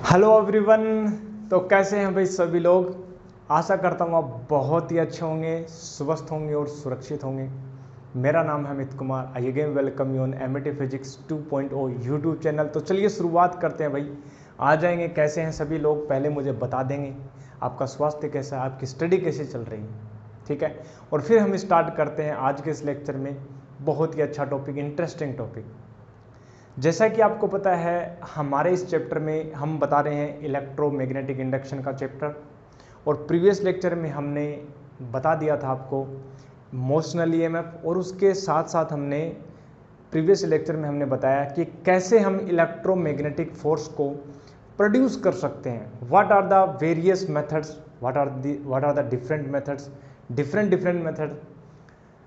Hello everyone. तो कैसे हैं भाई सभी लोग। आशा करता हूँ आप बहुत ही अच्छे होंगे, स्वस्थ होंगे और सुरक्षित होंगे। मेरा नाम है Amit Kumar. I again welcome you on MAT physics 2.0 YouTube channel. तो चलिए शुरुआत करते हैं भाई। आ जाएंगे कैसे हैं सभी लोग, पहले मुझे बता देंगे आपका स्वास्थ्य कैसा है, आपकी स्टडी कैसे चल रही है, ठीक है। और फिर हम स्टार्ट करते हैं आज के इस लेक्चर में। बहुत ही अच्छा टॉपिक, इंटरेस्टिंग टॉपिक। जैसा कि आपको पता है हमारे इस चैप्टर में हम बता रहे हैं इलेक्ट्रोमैग्नेटिक इंडक्शन का चैप्टर, और प्रीवियस लेक्चर में हमने बता दिया था आपको मोशनल ईएमएफ, और उसके साथ साथ हमने प्रीवियस लेक्चर में हमने बताया कि कैसे हम इलेक्ट्रोमैग्नेटिक फोर्स को प्रोड्यूस कर सकते हैं। What are the various methods, what are the different methods, different method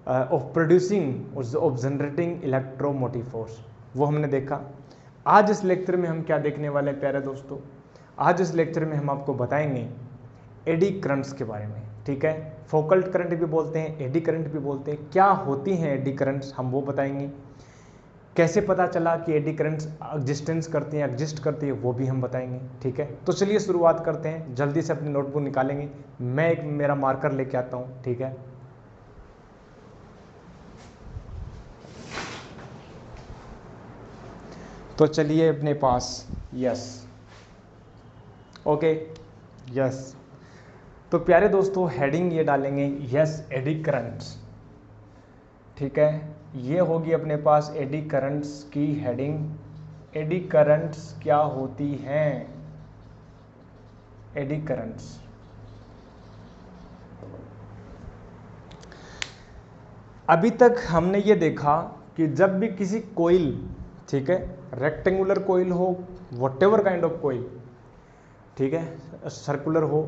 of producing of generating electromotive force, वो हमने देखा। आज इस लेक्चर में हम क्या देखने वाले हैं प्यारे दोस्तों, आज इस लेक्चर में हम आपको बताएंगे एडी करंट्स के बारे में, ठीक है। फोकल्ट करंट भी बोलते हैं, एडी करंट भी बोलते हैं। क्या होती हैं एडी करंट्स हम वो बताएंगे। कैसे पता चला कि एडी करंट्स एग्जिस्टेंस करती हैं, एग्जिस्ट करती है, वो भी हम बताएंगे, ठीक है। तो चलिए शुरुआत करते हैं, जल्दी से अपनी नोटबुक निकालेंगे। मैं एक मेरा मार्कर लेके आता हूँ, ठीक है। तो चलिए अपने पास, यस, ओके, यस। तो प्यारे दोस्तों हेडिंग ये डालेंगे, यस एडी करंट्स, ठीक है। ये होगी अपने पास एडी करंट्स की हेडिंग। एडी करंट्स क्या होती हैं, एडी करंट्स। अभी तक हमने ये देखा कि जब भी किसी कोइल, ठीक है, रेक्टेंगुलर कोइल हो, व्हाटएवर काइंड ऑफ कोइल, ठीक है, सर्कुलर हो,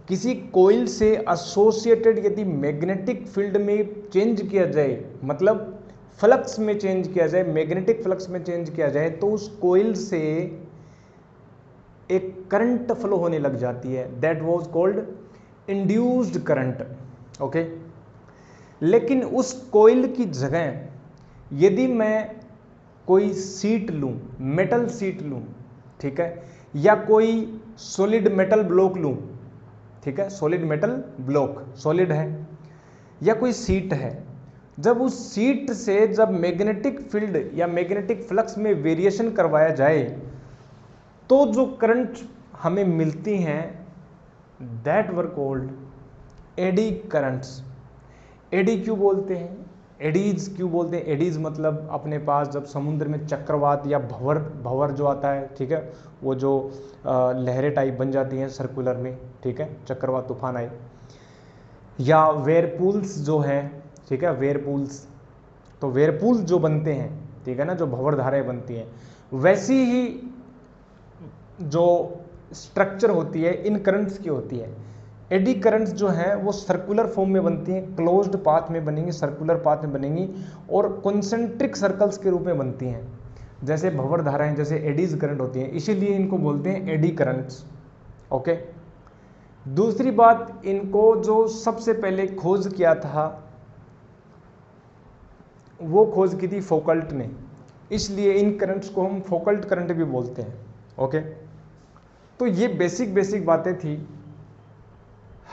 किसी कोइल से एसोसिएटेड यदि मैग्नेटिक फील्ड में चेंज किया जाए, मतलब फ्लक्स में चेंज किया जाए, मैग्नेटिक फ्लक्स में चेंज किया जाए, तो उस कोइल से एक करंट फ्लो होने लग जाती है। That was called induced current, okay. लेकिन उस कोइल की जगह यदि मैं कोई सीट लूं, मेटल सीट लूं, ठीक है, या कोई सॉलिड मेटल ब्लॉक लूं, ठीक है, सॉलिड मेटल ब्लॉक सॉलिड है, या कोई सीट है, जब उस सीट से जब मैग्नेटिक फील्ड या मैग्नेटिक फ्लक्स में वेरिएशन करवाया जाए, तो जो करंट हमें मिलती हैं that were called eddy currents. Eddy क्यों बोलते हैं, एडीज क्यों बोलते हैं। एडीज मतलब अपने पास जब समुद्र में चक्रवात या भंवर जो आता है, ठीक है, वो जो लहरें टाइप बन जाती हैं सर्कुलर में, ठीक है, चक्रवात तूफान आए, या वेयरपूल्स जो है, ठीक है, वेयरपूल्स, तो वेयरपूल्स जो बनते हैं, ठीक है ना, जो भंवर धाराएं बनती हैं, वैसी ही जो स्ट्रक्चर होती है इन करंट्स की होती है। एडी करंट्स जो हैं वो सर्कुलर फॉर्म में बनती हैं, क्लोज्ड पाथ में बनेंगी, सर्कुलर पाथ में बनेंगी, और कॉन्सेंट्रिक सर्कल्स के रूप में बनती हैं, जैसे भंवर धाराएं, जैसे एडीज करंट होती हैं, इसीलिए इनको बोलते हैं एडी करंट्स, ओके। दूसरी बात, इनको जो सबसे पहले खोज किया था वो खोज की थी फोकल्ट ने, इसलिए इन करंट्स को हम फोकल्ट करंट भी बोलते हैं, ओके। तो ये बेसिक बातें थी,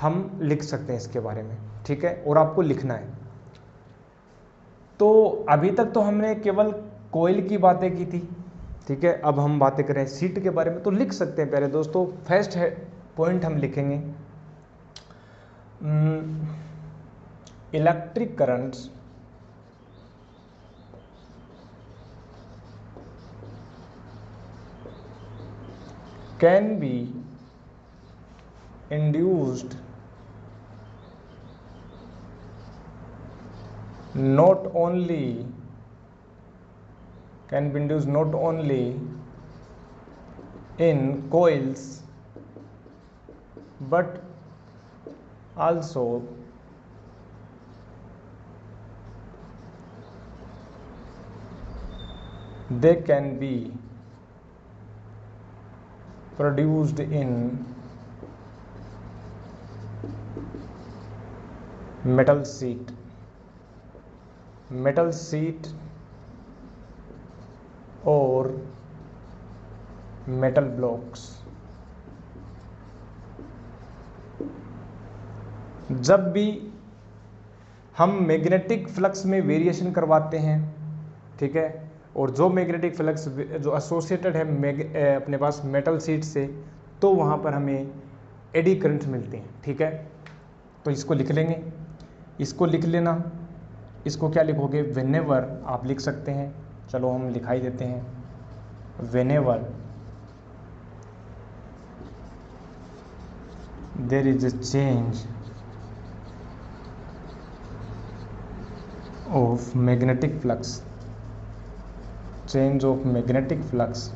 हम लिख सकते हैं इसके बारे में, ठीक है, और आपको लिखना है। तो अभी तक तो हमने केवल कोयल की बातें की थी, ठीक है। अब हम बातें करें सीट के बारे में, तो लिख सकते हैं प्यारे दोस्तों। फर्स्ट है पॉइंट हम लिखेंगे, electric currents can be induced not only can be induced not only in coils but also they can be produced in metal sheet और मेटल ब्लॉक्स। जब भी हम मैग्नेटिक फ्लक्स में वेरिएशन करवाते हैं, ठीक है, और जो मैग्नेटिक फ्लक्स जो एसोसिएटेड है अपने पास मेटल शीट से, तो वहाँ पर हमें एडी करंट मिलते हैं, ठीक है। तो इसको लिख लेंगे, इसको लिख लेना। इसको क्या लिखोगे? व्हेनेवर आप लिख सकते हैं, चलो हम लिखाई देते हैं। Whenever there is a change of magnetic flux, change of magnetic flux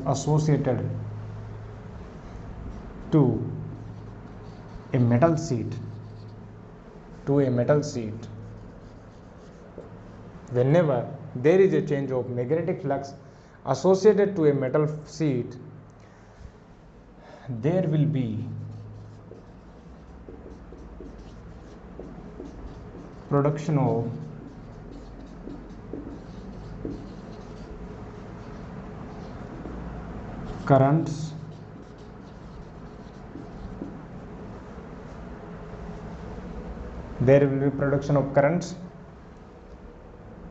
associated to a metal sheet, whenever there is a change of magnetic flux associated to a metal sheet, there will be production of currents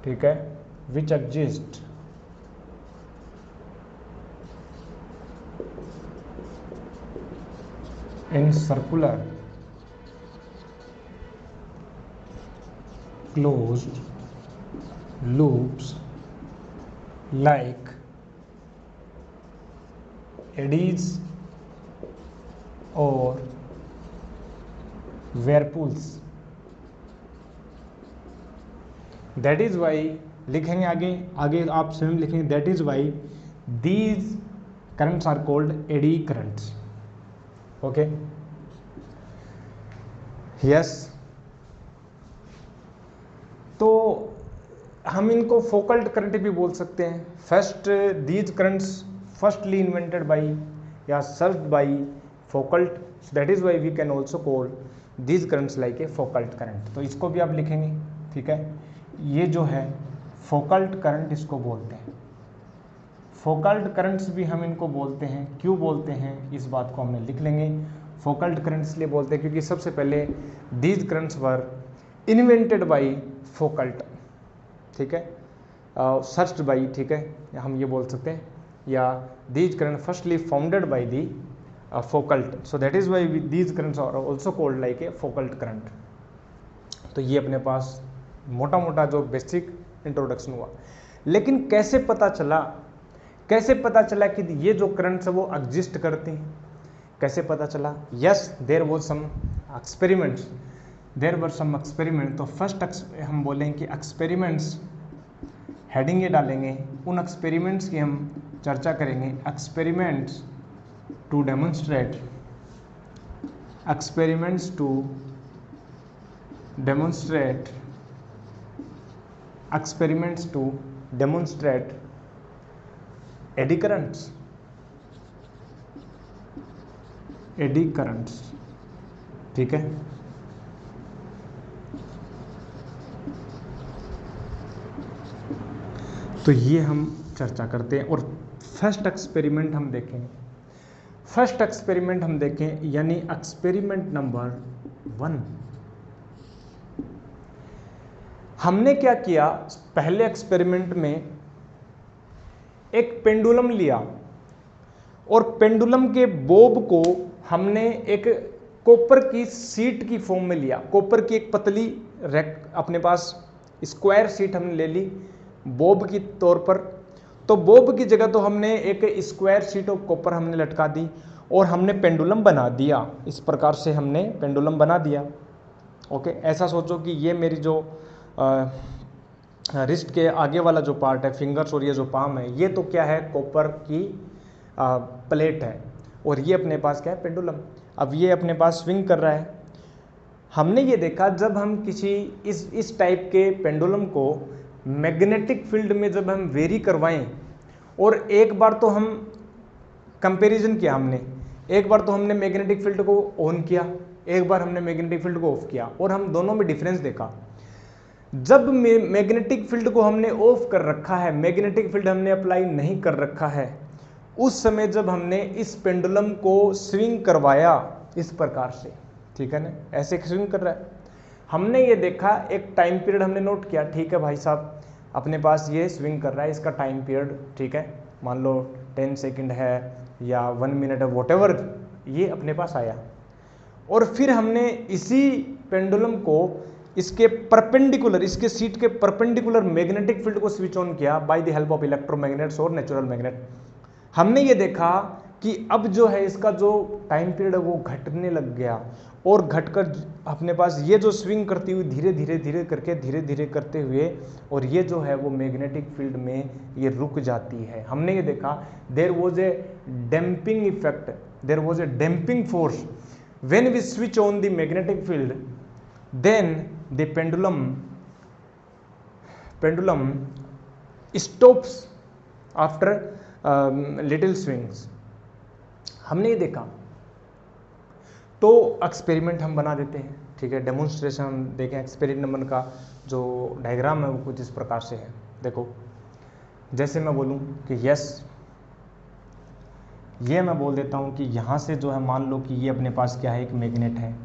ठीक है, which exist in circular closed loops like eddies or whirlpools। That is why लिखेंगे आगे आप स्वयं लिखेंगे, that is why these currents are called eddy currents. Okay, yes. तो हम इनको फोकल्ट करंट भी बोल सकते हैं। First these currents firstly invented by या served by Foucault, that is why we can also call these currents like a Foucault current. तो इसको भी आप लिखेंगे, ठीक है। ये जो है फोकल्ट करंट इसको बोलते हैं। फोकल्ट करंट्स भी हम इनको बोलते हैं। क्यों बोलते हैं इस बात को हमने लिख लेंगे। फोकल्ट करंट इसलिए बोलते हैं क्योंकि सबसे पहले these currents were invented by Foucault, ठीक है, सर्च्ड बाई, ठीक है, हम ये बोल सकते हैं, या these current firstly founded by the Foucault, so that is why these currents are also called like a Foucault current. तो ये अपने पास मोटा मोटा जो बेसिक इंट्रोडक्शन हुआ। लेकिन कैसे पता चला कि ये जो करंट्स है वो एग्जिस्ट करती हैं, कैसे पता चला? Yes, there were some experiment. तो फर्स्ट हम बोलेंगे कि एक्सपेरिमेंट्स, हेडिंग ये डालेंगे, उन एक्सपेरिमेंट्स की हम चर्चा करेंगे। Experiments to demonstrate eddy currents, ठीक है। तो ये हम चर्चा करते हैं और फर्स्ट एक्सपेरिमेंट हम देखें, यानी एक्सपेरिमेंट नंबर 1। हमने क्या किया, पहले एक्सपेरिमेंट में एक पेंडुलम लिया और पेंडुलम के बोब को हमने एक कॉपर की शीट की फॉर्म में लिया। कॉपर की एक पतली अपने पास स्क्वायर शीट हमने ले ली बोब की तौर पर। तो बोब की जगह तो हमने एक स्क्वायर शीट ऑफ कॉपर हमने लटका दी और हमने पेंडुलम बना दिया। इस प्रकार से हमने पेंडुलम बना दिया। ओके, ऐसा सोचो कि ये मेरी जो रिस्ट के आगे वाला जो पार्ट है, फिंगर्स और ये जो पाम है, ये तो क्या है, कॉपर की प्लेट है, और ये अपने पास क्या है, पेंडुलम। अब ये अपने पास स्विंग कर रहा है। हमने ये देखा जब हम किसी इस टाइप के पेंडुलम को मैग्नेटिक फील्ड में जब हम वेरी करवाएं, और एक बार तो हम कंपैरिजन किया, एक बार तो हमने मैग्नेटिक फील्ड को ऑन किया, एक बार हमने मैग्नेटिक फील्ड को ऑफ किया और हम दोनों में डिफरेंस देखा। जब मैग्नेटिक फील्ड को हमने ऑफ कर रखा है, मैग्नेटिक फील्ड हमने अप्लाई नहीं कर रखा है, उस समय जब हमने इस पेंडुलम को स्विंग करवाया इस प्रकार से, ठीक है ना, ऐसे स्विंग कर रहा है, हमने ये देखा, एक टाइम पीरियड हमने नोट किया, ठीक है भाई साहब अपने पास ये स्विंग कर रहा है, इसका टाइम पीरियड, ठीक है, मान लो 10 सेकंड है या 1 मिनट है, वॉटेवर, ये अपने पास आया। और फिर हमने इसी पेंडुलम को इसके परपेंडिकुलर, इसके सीट के परपेंडिकुलर मैग्नेटिक फील्ड को स्विच ऑन किया by the help of electromagnets और नेचुरल मैग्नेट। हमने ये देखा कि अब जो है इसका जो टाइम पीरियड है वो घटने लग गया, और घटकर अपने पास ये जो स्विंग करती हुई धीरे धीरे करते हुए, और ये जो है वो मैग्नेटिक फील्ड में ये रुक जाती है। हमने ये देखा there was a damping effect, there was a damping force when we switch on the magnetic field, then the pendulum stops after little swings. हमने ये देखा, तो एक्सपेरिमेंट हम बना देते हैं, ठीक है, डेमोन्स्ट्रेशन हम देखें। एक्सपेरिमेंट का जो डायग्राम है वो कुछ इस प्रकार से है। देखो, जैसे मैं बोलूं कि यस, ये मैं बोल देता हूं कि यहाँ से जो है, मान लो कि ये अपने पास क्या है, एक मैग्नेट है,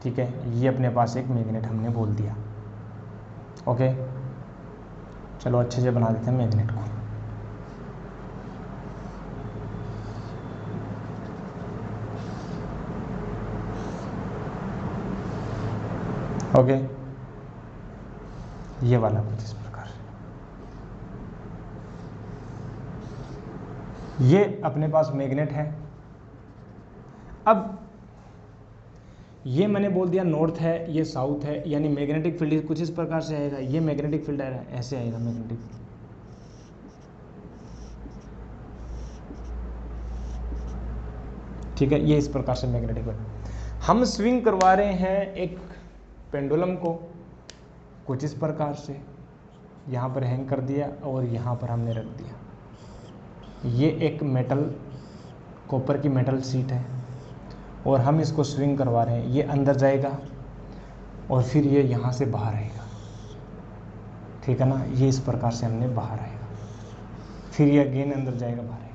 ठीक है, ये अपने पास एक मैग्नेट हमने बोल दिया, ओके। चलो अच्छे से बना देते हैं मैग्नेट को। ओके, ये वाला कुछ इस प्रकार, ये अपने पास मैग्नेट है। अब ये मैंने बोल दिया नॉर्थ है, ये साउथ है, यानी मैग्नेटिक फील्ड कुछ इस प्रकार से आएगा। ये मैग्नेटिक फील्ड है, ऐसे आएगा मैग्नेटिक फील्ड, ठीक है, ये इस प्रकार से मैग्नेटिक फील्ड। हम स्विंग करवा रहे हैं एक पेंडुलम को कुछ इस प्रकार से, यहाँ पर हैंग कर दिया और यहाँ पर हमने रख दिया। ये एक मेटल, कॉपर की मेटल सीट है, और हम इसको स्विंग करवा रहे हैं। ये अंदर जाएगा और फिर ये यहाँ से बाहर आएगा, ठीक है ना, ये इस प्रकार से हमने बाहर आएगा, फिर ये अगेन अंदर जाएगा, बाहर आएगा।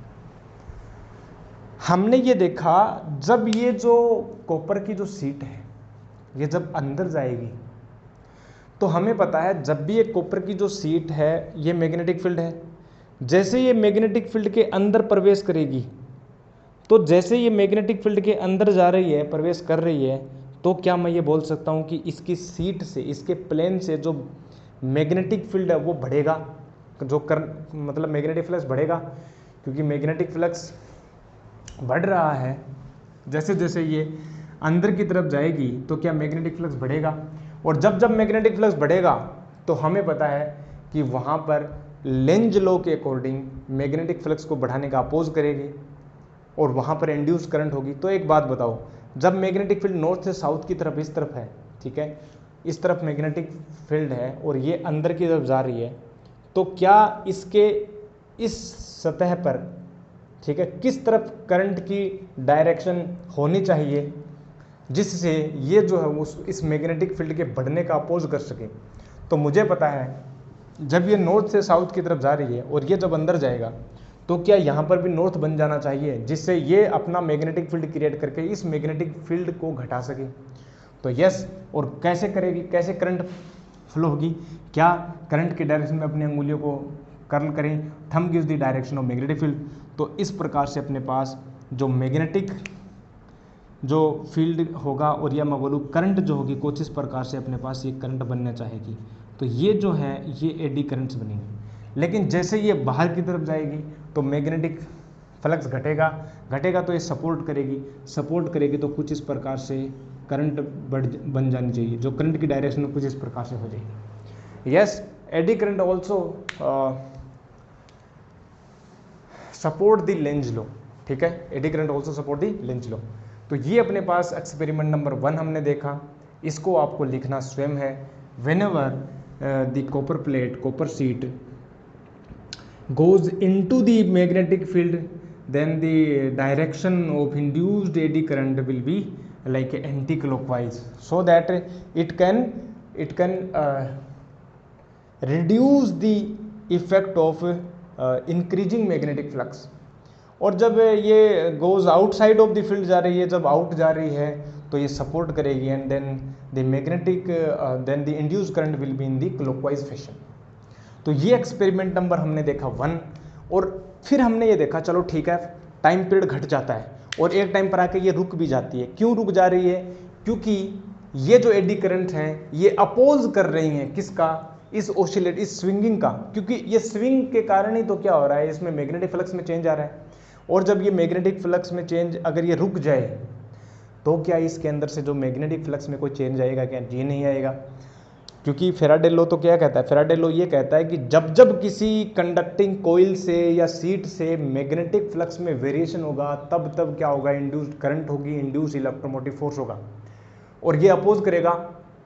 हमने ये देखा, जब ये जो कॉपर की जो सीट है ये जब अंदर जाएगी, तो हमें पता है जब भी ये कॉपर की जो सीट है, ये मैग्नेटिक फील्ड है, जैसे ये मैग्नेटिक फील्ड के अंदर प्रवेश करेगी, तो जैसे ये मैग्नेटिक फील्ड के अंदर जा रही है, प्रवेश कर रही है, तो क्या मैं ये बोल सकता हूँ कि इसकी सीट से, इसके प्लेन से जो मैग्नेटिक फील्ड है वो बढ़ेगा, जो मतलब मैग्नेटिक फ्लक्स बढ़ेगा, क्योंकि मैग्नेटिक फ्लक्स बढ़ रहा है। जैसे जैसे ये अंदर की तरफ जाएगी तो क्या मैग्नेटिक फ्लक्स बढ़ेगा, और जब जब मैग्नेटिक फ्लक्स बढ़ेगा तो हमें पता है कि वहाँ पर लेंज लॉ के अकॉर्डिंग मैग्नेटिक फ्लक्स को बढ़ाने का अपोज करेगी और वहाँ पर इंड्यूस करंट होगी। तो एक बात बताओ, जब मैग्नेटिक फील्ड नॉर्थ से साउथ की तरफ, इस तरफ है, ठीक है, इस तरफ मैग्नेटिक फील्ड है और ये अंदर की तरफ जा रही है, तो क्या इसके इस सतह पर, ठीक है, किस तरफ करंट की डायरेक्शन होनी चाहिए जिससे ये जो है उस इस मैग्नेटिक फील्ड के बढ़ने का अपोज कर सके। तो मुझे पता है जब ये नॉर्थ से साउथ की तरफ जा रही है और ये जब अंदर जाएगा, तो क्या यहाँ पर भी नॉर्थ बन जाना चाहिए, जिससे ये अपना मैग्नेटिक फील्ड क्रिएट करके इस मैग्नेटिक फील्ड को घटा सके। तो यस, और कैसे करेगी, कैसे करंट फ्लो होगी, क्या करंट की डायरेक्शन में अपनी अंगुलियों को कर्ल करें, thumb gives the direction of magnetic field. तो इस प्रकार से अपने पास जो मैग्नेटिक जो फील्ड होगा, और या मैं बोलूँ करंट जो होगी, कुछ इस प्रकार से अपने पास ये करंट बनना चाहेगी, तो ये जो है ये एडी करंट्स बनेंगे। लेकिन जैसे ये बाहर की तरफ जाएगी तो मैग्नेटिक फ्लक्स घटेगा तो ये सपोर्ट करेगी तो कुछ इस प्रकार से करंट बन जानी चाहिए, जो करंट की डायरेक्शन में कुछ इस प्रकार से हो जाएगी। Yes, eddy current also support the Lenz law, ठीक है, eddy current also support the Lenz law. तो ये अपने पास एक्सपेरिमेंट नंबर 1 हमने देखा, इसको आपको लिखना स्वयं है। Whenever the copper plate, copper seat goes into the magnetic field, then the direction of induced eddy current will be like anti-clockwise, so that it can reduce the effect of increasing magnetic flux. और जब ये goes outside of the field जा रही है, जब out जा रही है तो ये सपोर्ट करेगी and then the magnetic then the induce current will be in the clockwise fashion. तो ये एक्सपेरिमेंट नंबर हमने देखा 1। और फिर हमने ये देखा चलो ठीक है टाइम पीरियड घट जाता है और एक टाइम पर आके ये रुक भी जाती है। क्यों रुक जा रही है? क्योंकि ये जो एडी करंट हैं ये अपोज कर रही हैं किसका? इस ओसिलेट, इस स्विंगिंग का। क्योंकि ये स्विंग के कारण ही तो क्या हो रहा है, इसमें मैग्नेटिक फ्लक्स में चेंज आ रहा है। और जब ये मैग्नेटिक फ्लक्स में चेंज अगर ये रुक जाए तो क्या इसके अंदर से जो मैग्नेटिक फ्लक्स में कोई चेंज आएगा क्या? जी नहीं आएगा। क्योंकि फेराडे लॉ तो क्या कहता है? फेराडे लॉ ये कहता है कि जब जब किसी कंडक्टिंग कोइल से या सीट से मैग्नेटिक फ्लक्स में वेरिएशन होगा तब तब क्या होगा? इंड्यूस्ड करंट होगी, इंड्यूस इलेक्ट्रोमोटिव फोर्स होगा। और ये अपोज करेगा,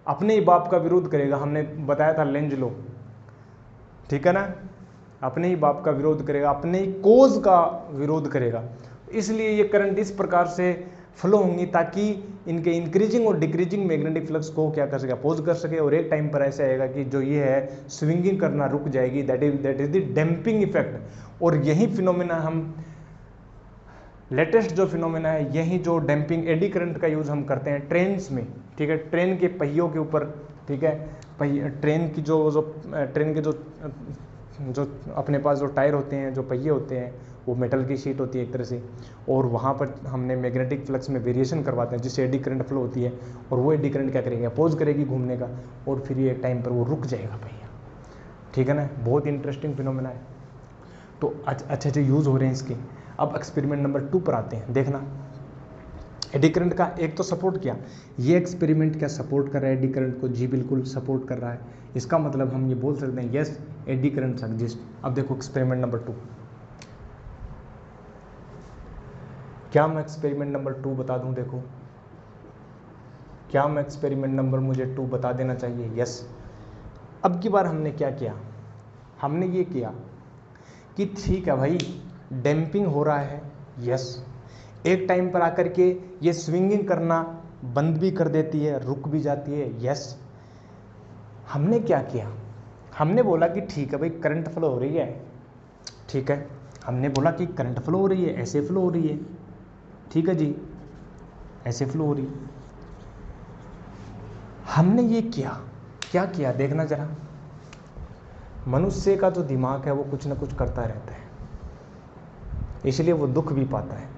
अपने ही बाप का विरोध करेगा। हमने बताया था लेंज लॉ, ठीक है ना? अपने ही बाप का विरोध करेगा, अपने ही कोज का विरोध करेगा। इसलिए ये करंट इस प्रकार से फ्लो होंगी ताकि इनके इंक्रीजिंग और डिक्रीजिंग मैग्नेटिक फ्लक्स को क्या कर सके? अपोज कर सके। और एक टाइम पर ऐसा आएगा कि जो ये है स्विंगिंग करना रुक जाएगी। That is the damping effect. और यही फिनोमेना हम लेटेस्ट जो फिनोमेना है, यही जो डैम्पिंग एडी करंट का यूज़ हम करते हैं ट्रेन्स में, ठीक है? ट्रेन के पहियों के ऊपर, ठीक है? ट्रेन की ट्रेन के जो अपने पास जो टायर होते हैं, जो पहिए होते हैं, वो मेटल की शीट होती है एक तरह से। और वहाँ पर हमने मैग्नेटिक फ्लक्स में वेरिएशन करवाते हैं जिससे एडी करंट फ्लो होती है। और वो एडी करंट क्या करेगी? अपोज करेगी घूमने का, और फिर ये टाइम पर वो रुक जाएगा पहिया, ठीक है ना? बहुत इंटरेस्टिंग फिनोमेना है। तो अच्छे अच्छे यूज़ हो रहे हैं इसके। अब एक्सपेरिमेंट नंबर 2 पर आते हैं। देखना एडी करंट का एक तो सपोर्ट किया, ये एक्सपेरिमेंट क्या सपोर्ट कर रहा है एडी करंट को? जी बिल्कुल सपोर्ट कर रहा है। इसका मतलब हम ये बोल सकते हैं यस एडी करंट एग्जिस्ट। अब देखो एक्सपेरिमेंट नंबर 2, क्या मैं एक्सपेरिमेंट नंबर 2 बता दूं? देखो क्या मैं एक्सपेरिमेंट नंबर मुझे 2 बता देना चाहिए? यस। अब की बार हमने क्या किया? हमने ये किया कि ठीक है भाई डैम्पिंग हो रहा है, यस। एक टाइम पर आकर के ये स्विंगिंग करना बंद भी कर देती है, रुक भी जाती है, यस। हमने क्या किया? हमने बोला कि ठीक है भाई करंट फ्लो हो रही है, ठीक है? हमने बोला कि करंट फ्लो हो रही है, ऐसे फ्लो हो रही है, ठीक है जी, ऐसे फ्लो हो रही है। हमने ये किया, क्या किया देखना जरा। मनुष्य का जो दिमाग है वो कुछ ना कुछ करता रहता है, इसलिए वो दुख भी पाता है,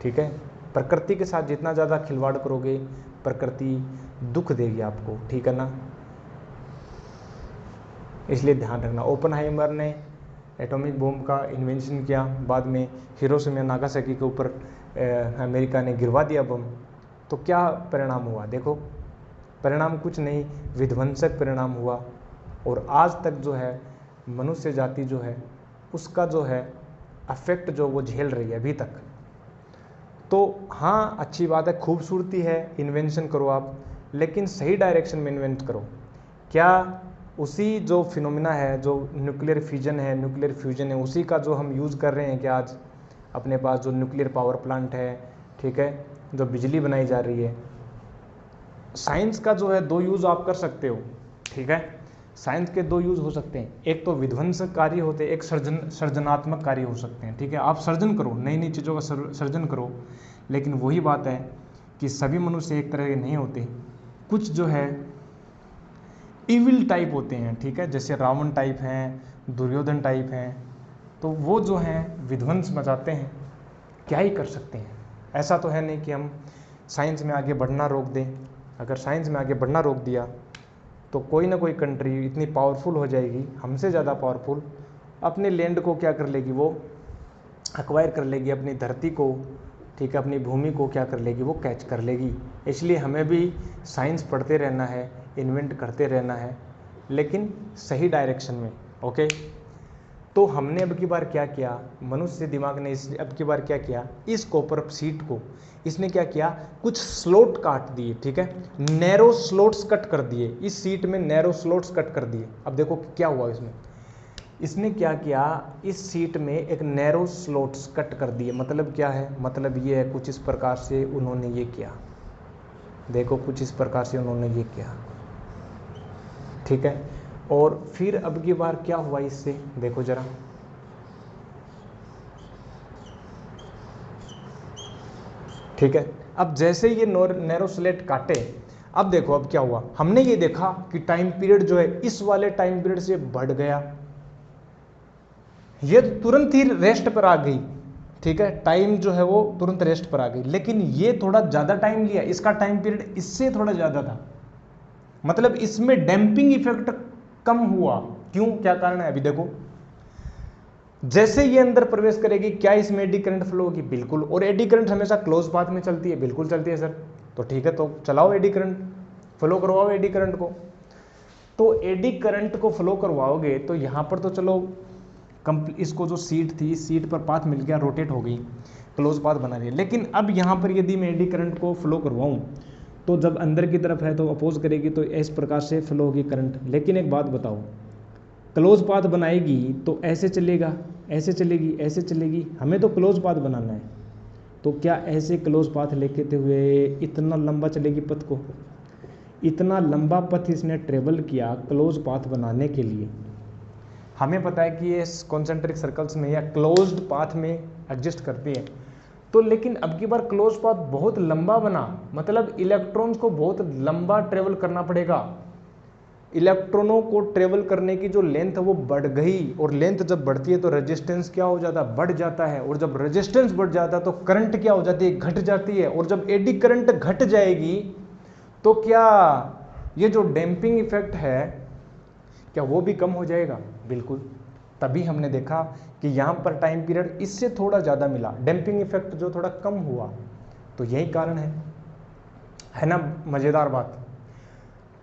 ठीक है? प्रकृति के साथ जितना ज़्यादा खिलवाड़ करोगे प्रकृति दुख देगी आपको, ठीक है ना? इसलिए ध्यान रखना। ओपेनहाइमर ने एटॉमिक बॉम्ब का इन्वेंशन किया, बाद में हिरोशिमा नागासाकी के ऊपर अमेरिका ने गिरवा दिया बम। तो क्या परिणाम हुआ? देखो परिणाम कुछ नहीं, विध्वंसक परिणाम हुआ। और आज तक जो है मनुष्य जाति जो है उसका जो है अफेक्ट जो वो झेल रही है अभी तक। तो हाँ अच्छी बात है, खूबसूरती है, इन्वेंशन करो आप, लेकिन सही डायरेक्शन में इन्वेंट करो। क्या उसी जो फिनोमिना है, जो न्यूक्लियर फिजन है, न्यूक्लियर फ्यूजन है, उसी का जो हम यूज़ कर रहे हैं क्या आज अपने पास? जो न्यूक्लियर पावर प्लांट है, ठीक है, जो बिजली बनाई जा रही है। साइंस का जो है 2 यूज़ आप कर सकते हो, ठीक है? साइंस के 2 यूज़ हो सकते हैं, एक तो विध्वंसक कार्य होते हैं, एक सृजनात्मक कार्य हो सकते हैं, ठीक है? आप सर्जन करो, नई नई चीज़ों का सर्जन करो। लेकिन वही बात है कि सभी मनुष्य एक तरह के नहीं होते, कुछ जो है इविल टाइप होते हैं, ठीक है? जैसे रावण टाइप हैं, दुर्योधन टाइप हैं, तो वो जो हैं विध्वंस मचाते हैं, क्या ही कर सकते हैं। ऐसा तो है नहीं कि हम साइंस में आगे बढ़ना रोक दें। अगर साइंस में आगे बढ़ना रोक दिया तो कोई ना कोई कंट्री इतनी पावरफुल हो जाएगी, हमसे ज़्यादा पावरफुल, अपने लैंड को क्या कर लेगी? वो एक्वायर कर लेगी, अपनी धरती को, ठीक है, अपनी भूमि को क्या कर लेगी? वो कैच कर लेगी। इसलिए हमें भी साइंस पढ़ते रहना है, इन्वेंट करते रहना है, लेकिन सही डायरेक्शन में, ओके? तो हमने अब की बार क्या किया? मनुष्य दिमाग ने अब की बार क्या किया? इस कॉपर सीट को इसने क्या किया? कुछ स्लोट काट दिए, ठीक है? नैरो स्लोट्स कट कर दिए, इस सीट में नैरो स्लोट्स कट कर दिए। अब देखो क्या हुआ इसमें। इसने क्या किया? इस सीट में एक नैरो स्लोट्स कट कर दिए। मतलब क्या है? मतलब ये है कुछ इस प्रकार से उन्होंने ये किया, देखो कुछ इस प्रकार से उन्होंने ये किया, ठीक है। और फिर अब की बार क्या हुआ इससे, देखो जरा, ठीक है। अब जैसे ये नैरो स्लेट काटे, अब देखो अब क्या हुआ, हमने ये देखा कि टाइम पीरियड जो है इस वाले टाइम पीरियड से बढ़ गया, ये तुरंत ही रेस्ट पर आ गई, ठीक है, टाइम जो है वो तुरंत रेस्ट पर आ गई। लेकिन ये थोड़ा ज़्यादा टाइम लिया, इसका टाइम पीरियड इससे थोड़ा ज़्यादा था, मतलब इसमें डैम्पिंग इफेक्ट कम हुआ। क्यों, क्या कारण है, अभी देखो। जैसे ये अंदर प्रवेश करेगी, क्या इसमें एडी करंट फ्लो होगी, बिल्कुल। और एडी करंट हमेशा क्लोज पाथ में चलती है, बिल्कुल चलती है सर। तो ठीक है, तो चलाओ एडी करंट, फ्लो करवाओ एडी करंट को। तो एडी करंट को फ्लो करवाओगे तो यहाँ पर तो चलो इसको जो सीट थी, सीट पर पाथ मिल गया, रोटेट हो गई, क्लोज पाथ बना रही है। लेकिन अब यहाँ पर यदि मैं एडी करंट को फ्लो करवाऊँ तो जब अंदर की तरफ है तो अपोज करेगी, तो इस प्रकार से फ्लो होगी करंट। लेकिन एक बात बताओ, क्लोज पाथ बनाएगी तो ऐसे चलेगा, ऐसे चलेगी, ऐसे चलेगी, हमें तो क्लोज पाथ बनाना है। तो क्या ऐसे क्लोज पाथ लेके हुए इतना लंबा चलेगी पथ को, इतना लंबा पथ इसने ट्रेवल किया क्लोज पाथ बनाने के लिए। हमें पता है कि ये कॉन्सेंट्रिक सर्कल्स में या क्लोज्ड पाथ में एग्जिस्ट करती है। तो लेकिन अब की बार क्लोज पाथ बहुत लंबा बना, मतलब इलेक्ट्रॉन्स को बहुत लंबा ट्रेवल करना पड़ेगा। इलेक्ट्रॉनों को ट्रेवल करने की जो लेंथ है वो बढ़ गई, और लेंथ जब बढ़ती है तो रेजिस्टेंस क्या हो जाता है, बढ़ जाता है। और जब रेजिस्टेंस बढ़ जाता है तो करंट क्या हो जाती है, घट जाती है। और जब एडी करंट घट जाएगी तो क्या ये जो डैम्पिंग इफेक्ट है क्या वो भी कम हो जाएगा, बिल्कुल। तभी हमने देखा कि यहाँ पर टाइम पीरियड इससे थोड़ा ज़्यादा मिला, डैम्पिंग इफेक्ट जो थोड़ा कम हुआ। तो यही कारण है ना, मज़ेदार बात।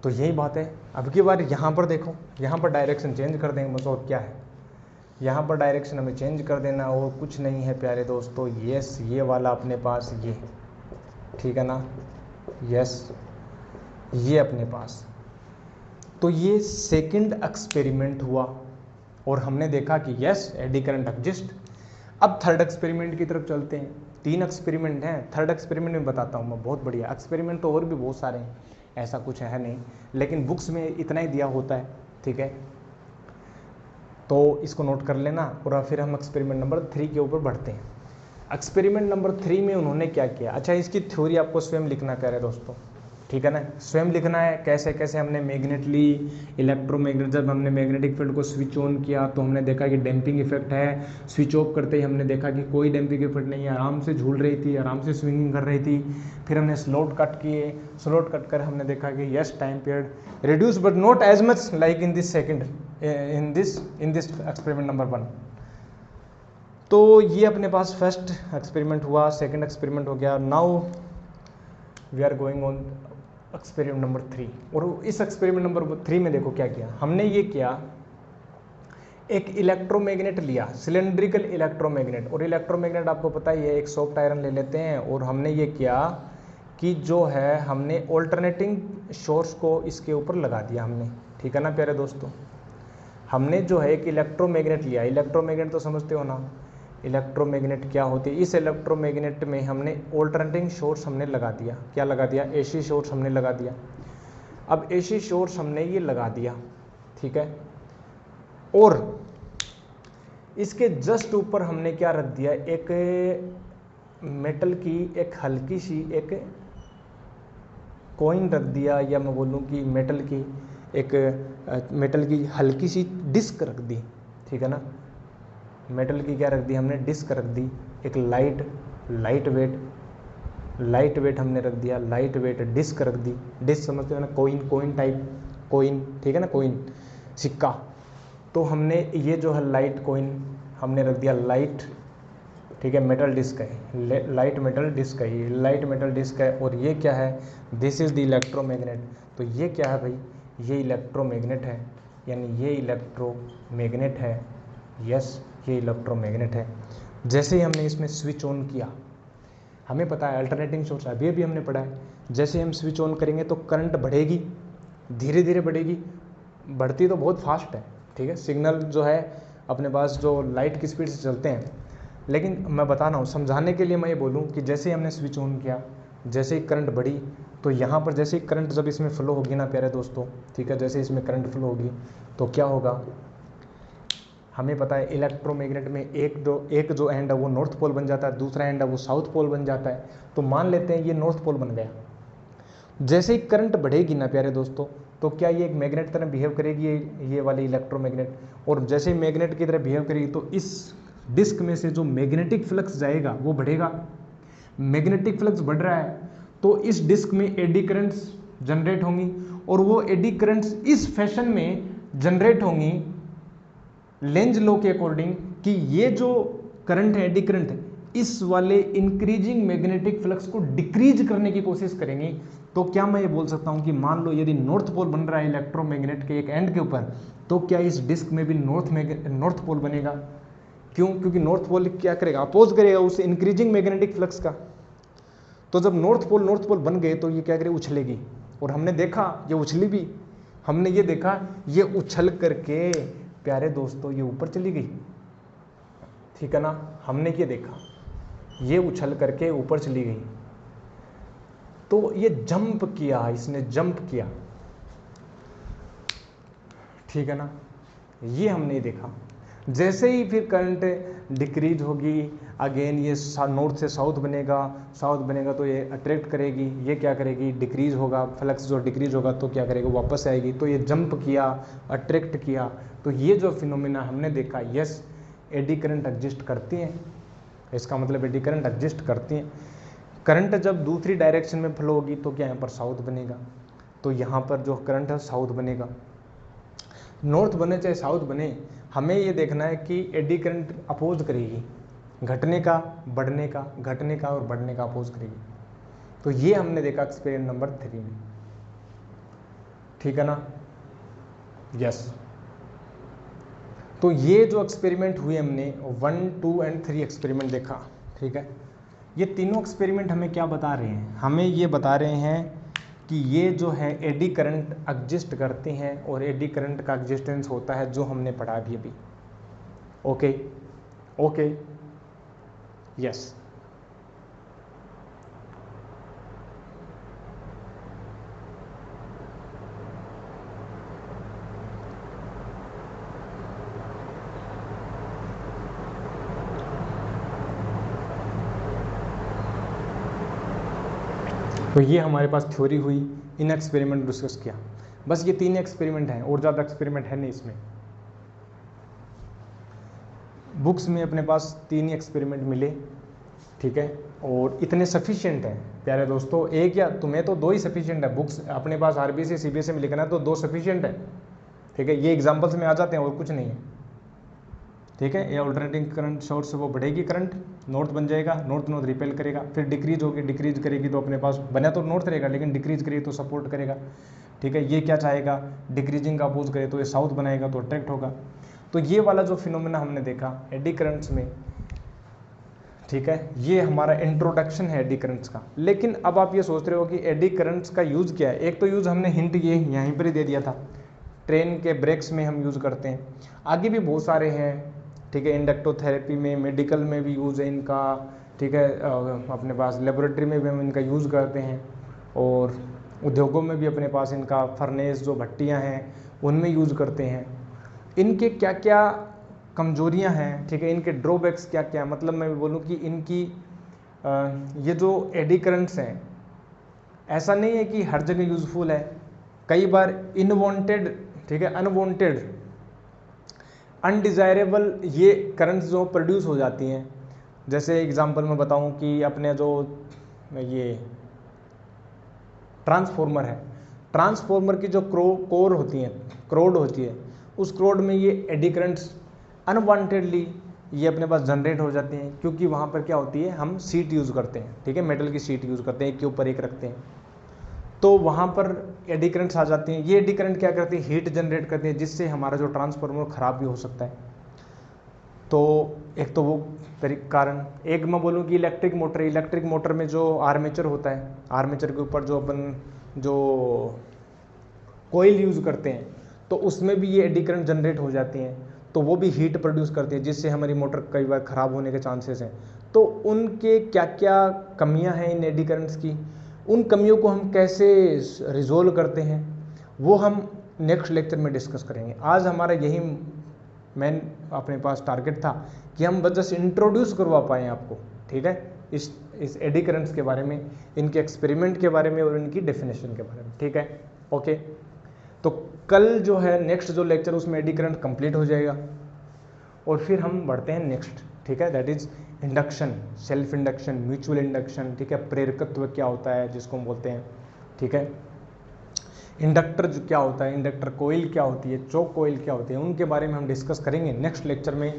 तो यही बात है। अब की बार यहाँ पर देखो, यहाँ पर डायरेक्शन चेंज कर देंगे बस, और क्या है, यहाँ पर डायरेक्शन हमें चेंज कर देना और कुछ नहीं है प्यारे दोस्तों। यस, ये वाला अपने पास, ये ठीक है ना, यस ये अपने पास। तो ये सेकंड एक्सपेरिमेंट हुआ और हमने देखा कि यस एडी करंट एग्जिस्ट। अब थर्ड एक्सपेरिमेंट की तरफ चलते हैं। 3 एक्सपेरिमेंट हैं, थर्ड एक्सपेरिमेंट में बताता हूँ मैं, बहुत बढ़िया एक्सपेरिमेंट। तो और भी बहुत सारे हैं, ऐसा कुछ है नहीं, लेकिन बुक्स में इतना ही दिया होता है, ठीक है। तो इसको नोट कर लेना और फिर हम एक्सपेरिमेंट नंबर 3 के ऊपर बढ़ते हैं। एक्सपेरिमेंट नंबर 3 में उन्होंने क्या किया, अच्छा इसकी थ्योरी आपको स्वयं लिखना कह रहे दोस्तों, ठीक है ना, स्वयं लिखना है। कैसे कैसे हमने मैग्नेट ली, इलेक्ट्रोमैग्नेट, जब हमने मैग्नेटिक फील्ड को स्विच ऑन किया तो हमने देखा कि डैम्पिंग इफेक्ट है। स्विच ऑफ करते ही हमने देखा कि कोई डैम्पिंग इफेक्ट नहीं है, आराम से झूल रही थी, आराम से स्विंगिंग कर रही थी। फिर हमने स्लॉट कट किए, स्लॉट कट कर हमने देखा कि yes time period reduce but not as much like in this second, in this experiment number 1। तो ये अपने पास फर्स्ट एक्सपेरिमेंट हुआ, सेकेंड एक्सपेरिमेंट हो गया। Now we are going on experiment number 3। और इस एक्सपेरिमेंट नंबर 3 में देखो क्या किया हमने, ये किया एक इलेक्ट्रोमैग्नेट लिया, सिलेंड्रिकल इलेक्ट्रोमैग्नेट। और इलेक्ट्रोमैग्नेट आपको पता ही है, एक सॉफ्ट आयरन ले लेते हैं और हमने ये किया कि जो है हमने ऑल्टरनेटिंग सोर्स को इसके ऊपर लगा दिया हमने, ठीक है ना प्यारे दोस्तों। हमने जो है एक इलेक्ट्रोमैग्नेट लिया, इलेक्ट्रोमैग्नेट तो समझते हो ना, इलेक्ट्रोमैग्नेट क्या होती है। इस इलेक्ट्रोमैग्नेट में हमने ऑल्टरनेटिंग सोर्स हमने लगा दिया, क्या लगा दिया, एसी सोर्स हमने लगा दिया। अब एसी सोर्स हमने ये लगा दिया, ठीक है। और इसके जस्ट ऊपर हमने क्या रख दिया, एक मेटल की एक हल्की सी एक कॉइन रख दिया, या मैं बोलूँ कि मेटल की हल्की सी डिस्क रख दी, ठीक है ना। मेटल की क्या रख दी हमने, डिस्क रख दी। एक लाइट वेट हमने रख दिया, लाइट वेट डिस्क रख दी। डिस्क समझते हो ना, कोइन टाइप, कोइन, ठीक है ना, कोइन सिक्का। तो हमने ये जो है लाइट कोइन हमने रख दिया, लाइट, ठीक है, मेटल डिस्क है, लाइट मेटल डिस्क है, ये लाइट मेटल डिस्क है। और ये क्या है, दिस इज द इलेक्ट्रोमैग्नेट। तो ये क्या है भाई, ये इलेक्ट्रोमैग्नेट है, यानी ये इलेक्ट्रोमैग्नेट है, यस ये इलेक्ट्रोमैग्नेट है। जैसे ही हमने इसमें स्विच ऑन किया, हमें पता है अल्टरनेटिंग सोर्स, अभी हमने पढ़ा है, जैसे हम स्विच ऑन करेंगे तो करंट बढ़ेगी, धीरे धीरे बढ़ेगी, बढ़ती तो बहुत फास्ट है, ठीक है। सिग्नल जो है अपने पास जो लाइट की स्पीड से चलते हैं, लेकिन मैं बता रहा हूँ समझाने के लिए, मैं ये बोलूँ कि जैसे हमने स्विच ऑन किया जैसे ही करंट बढ़ी तो यहाँ पर जैसे ही करंट जब इसमें फ्लो होगी ना प्यारे दोस्तों, ठीक है, जैसे इसमें करंट फ्लो होगी तो क्या होगा, हमें पता है इलेक्ट्रोमैग्नेट में एक जो एंड है वो नॉर्थ पोल बन जाता है, दूसरा एंड है वो साउथ पोल बन जाता है। तो मान लेते हैं ये नॉर्थ पोल बन गया। जैसे ही करंट बढ़ेगी ना प्यारे दोस्तों, तो क्या ये एक मैग्नेट तरह बिहेव करेगी, ये वाली इलेक्ट्रोमैग्नेट, और जैसे ही मैग्नेट की तरह बिहेव करेगी तो इस डिस्क में से जो मैग्नेटिक फ्लक्स जाएगा वो बढ़ेगा। मैग्नेटिक फ्लक्स बढ़ रहा है तो इस डिस्क में एडी करंट्स जनरेट होंगी, और वो एडी करंट्स इस फैशन में जनरेट होंगी लेंज लॉ के अकॉर्डिंग कि ये जो करंट है, एडी करंट है, इस वाले इंक्रीजिंग मैग्नेटिक फ्लक्स को डिक्रीज करने की कोशिश करेंगी। तो क्या मैं ये बोल सकता हूँ कि मान लो यदि नॉर्थ पोल बन रहा है इलेक्ट्रोमैग्नेट के एक एंड के ऊपर, तो क्या इस डिस्क में भी नॉर्थ पोल बनेगा? क्यों? क्योंकि नॉर्थ पोल क्या करेगा, अपोज करेगा उस इंक्रीजिंग मैग्नेटिक फ्लक्स का। तो जब नॉर्थ पोल बन गए तो ये क्या करे, उछलेगी। और हमने देखा ये उछली भी, हमने ये देखा ये उछल करके प्यारे दोस्तों ये ऊपर चली गई, ठीक है ना, हमने ये देखा ये उछल करके ऊपर चली गई। तो ये जंप किया, इसने जंप किया, ठीक है ना, ये हमने देखा। जैसे ही फिर करंट डिक्रीज होगी, अगेन ये नॉर्थ से साउथ बनेगा तो ये अट्रैक्ट करेगी, ये क्या करेगी, डिक्रीज होगा, फ्लक्स जो डिक्रीज होगा तो क्या करेगा, वापस आएगी। तो ये जंप किया, अट्रैक्ट किया। तो ये जो फिनोमिना हमने देखा, यस एडी करंट एग्जिस्ट करती हैं, इसका मतलब एडी करंट एग्जिस्ट करती हैं। करंट जब दूसरी डायरेक्शन में फ्लो होगी तो क्या यहाँ पर साउथ बनेगा, तो यहाँ पर जो करंट है साउथ बनेगा। नॉर्थ बने चाहे साउथ बने, हमें ये देखना है कि एडी करंट अपोज करेगी, घटने का, बढ़ने का, घटने का और बढ़ने का अपोज करेगी। तो ये हमने देखा एक्सपेरिमेंट नंबर 3 में, ठीक है ना, यस। तो ये जो एक्सपेरिमेंट हुए हमने 1, 2 एंड 3 एक्सपेरिमेंट देखा, ठीक है। ये तीनों एक्सपेरिमेंट हमें क्या बता रहे हैं, हमें ये बता रहे हैं कि ये जो है एडी करंट एग्जिस्ट करती हैं, और एडी करंट का एग्जिस्टेंस होता है जो हमने पढ़ा अभी। Okay okay, yes. तो ये हमारे पास थ्योरी हुई, इन एक्सपेरिमेंट डिस्कस किया। बस ये 3 एक्सपेरिमेंट हैं और ज़्यादा एक्सपेरिमेंट है नहीं इसमें। बुक्स में अपने पास 3 ही एक्सपेरिमेंट मिले, ठीक है, और इतने सफिशिएंट हैं प्यारे दोस्तों। एक या तुम्हें तो 2 ही सफिशिएंट है, बुक्स अपने पास आरबीसी सीबीएसई में लिखना है तो 2 सफिशिएंट है, ठीक है। ये एग्जाम्पल्स में आ जाते हैं और कुछ नहीं है, ठीक है। ये अल्टरनेटिंग करंट सोर्स से वो बढ़ेगी, करंट नॉर्थ बन जाएगा, नॉर्थ रिपेल करेगा, फिर डिक्रीज होगी, डिक्रीज करेगी तो अपने पास बना तो नॉर्थ रहेगा, लेकिन डिक्रीज करेगी तो सपोर्ट करेगा, ठीक है। ये क्या चाहेगा, डिक्रीजिंग का अपोज करे तो ये साउथ बनाएगा तो अट्रैक्ट होगा। तो ये वाला जो फिनोमेना हमने देखा एडी करंट्स में, ठीक है, ये हमारा इंट्रोडक्शन है एडी करंट्स का। लेकिन अब आप ये सोच रहे हो कि एडी करंट्स का यूज़ क्या है। एक तो यूज़ हमने हिंट ये यहीं पर ही दे दिया था, ट्रेन के ब्रेक्स में हम यूज़ करते हैं, आगे भी बहुत सारे हैं, ठीक है। इंडक्टोथेरेपी में, मेडिकल में भी यूज़ है इनका, ठीक है। अपने पास लेबोरेटरी में भी हम इनका यूज़ करते हैं, और उद्योगों में भी अपने पास इनका फर्नेस जो भट्टियाँ हैं उनमें यूज़ करते हैं। इनके क्या क्या कमजोरियां हैं, ठीक है, इनके ड्रॉबैक्स क्या क्या, मतलब मैं बोलूँ कि इनकी ये जो एडी करंट्स हैं, ऐसा नहीं है कि हर जगह यूज़फुल है, कई बार इनवांटेड, ठीक है, अनवांटेड, अनडिज़ायरेबल ये करंट्स जो प्रोड्यूस हो जाती हैं। जैसे एग्जांपल मैं बताऊं कि अपने जो ये ट्रांसफॉर्मर है, ट्रांसफॉर्मर की जो कोर होती है, क्रोड होती है, उस क्रोड में ये एडी करंट्स अनवांटेडली ये अपने पास जनरेट हो जाती हैं, क्योंकि वहाँ पर क्या होती है, हम सीट यूज़ करते हैं, ठीक है, मेटल की सीट यूज़ करते हैं, एक के ऊपर एक रखते हैं, तो वहाँ पर एडी करंट्स आ जाती हैं। ये एडी करंट क्या करती है, हीट जनरेट करती है, जिससे हमारा जो ट्रांसफार्मर ख़राब भी हो सकता है। तो एक तो वो कारण, एक मैं बोलूँ कि इलेक्ट्रिक मोटर में जो आर्मेचर होता है, आर्मेचर के ऊपर जो अपन जो कोयल यूज़ करते हैं, तो उसमें भी ये एडी करंट जनरेट हो जाती हैं। तो वो भी हीट प्रोड्यूस करती है, जिससे हमारी मोटर कई बार ख़राब होने के चांसेस हैं। तो उनके क्या क्या कमियां हैं इन एडी करंट्स की, उन कमियों को हम कैसे रिजोल्व करते हैं, वो हम नेक्स्ट लेक्चर में डिस्कस करेंगे। आज हमारा यही मेन अपने पास टारगेट था कि हम बस जस्ट इंट्रोड्यूस करवा पाएँ आपको, ठीक है, इस एडी करंट्स के बारे में, इनके एक्सपेरिमेंट के बारे में और इनकी डेफिनेशन के बारे में, ठीक है। ओके, तो कल जो है नेक्स्ट जो लेक्चर उसमें एडी करंट कंप्लीट हो जाएगा और फिर हम बढ़ते हैं नेक्स्ट, ठीक है, that is induction, self induction, mutual induction, ठीक है, प्रेरकत्व क्या होता है जिसको हम बोलते हैं, ठीक है, इंडक्टर जो क्या होता है, इंडक्टर कोइल क्या होती है, चोक कोइल क्या होती है, उनके बारे में हम डिस्कस करेंगे नेक्स्ट लेक्चर में,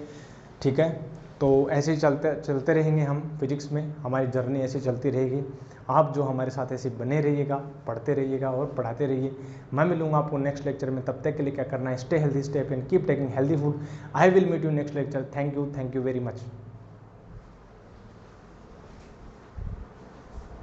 ठीक है। तो ऐसे ही चलते रहेंगे हम फिजिक्स में, हमारी जर्नी ऐसे चलती रहेगी। आप जो हमारे साथ ऐसे बने रहिएगा, पढ़ते रहिएगा और पढ़ाते रहिए। मैं मिलूंगा आपको नेक्स्ट लेक्चर में, तब तक के लिए क्या करना है, stay healthy, stay happy and keep taking healthy food. I will meet you next lecture. Thank you very much.